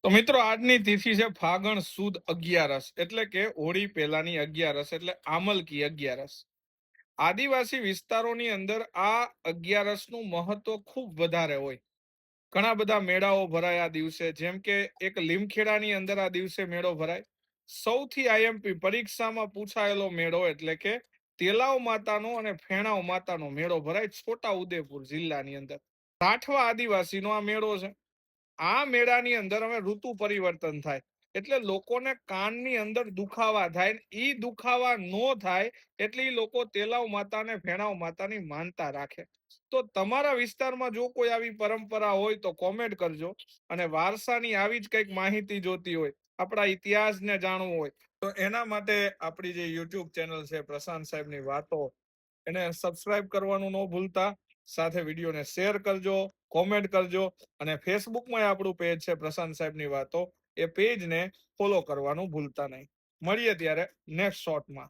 તો મિત્રો આજની તિથિ છે ફાગણ સુદ 11 એટલે કે હોળી પહેલાની 11 એટલે આમલકી 11. આદિવાસી વિસ્તારોની અંદર આ 11 નું મહત્વ ખૂબ વધારે હોય. ઘણા બધા મેળાઓ ભરાય આ દિવસે, જેમ કે એક લીમખેડાની અંદર આ દિવસે મેળો ભરાય. સૌથી આઈએમપી પરીક્ષામાં પૂછાયેલો મેળો એટલે કે તેલાવ માતાનો અને ફેણાવ માતાનો મેળો ભરાય છોટા ઉદેપુર જિલ્લાની અંદર. રાઠવા આદિવાસીનો આ મેળો છે. આ મેળાની અંદર હવે ઋતુ પરિવર્તન થાય એટલે લોકોને કાનની અંદર દુખાવા થાય, ઈ દુખાવા નો થાય એટલે ઈ લોકો તેલાવ માતા ને ફેણાવ માતાની માનતા રાખે. તો તમારા વિસ્તારમાં જો કોઈ આવી પરંપરા હોય તો કોમેન્ટ કરજો. અને વારસાની આવી જ કંઈક માહિતી જોતી હોય, આપણા ઇતિહાસને જાણવું હોય, તો એના માટે આપણી જે યુટ્યુબ ચેનલ છે પ્રશાંત સાહેબની વાતો, એને સબસ્ક્રાઇબ કરવાનું ન ભૂલતા. સાથે વિડીયોને શેર કરજો, કોમેન્ટ કરજો. અને ફેસબુકમાં આપણું પેજ છે પ્રશાંત સાહેબની વાતો, એ પેજને ફોલો કરવાનું ભૂલતા નહીં. મળીએ ત્યારે નેક્સ્ટ શોર્ટમાં.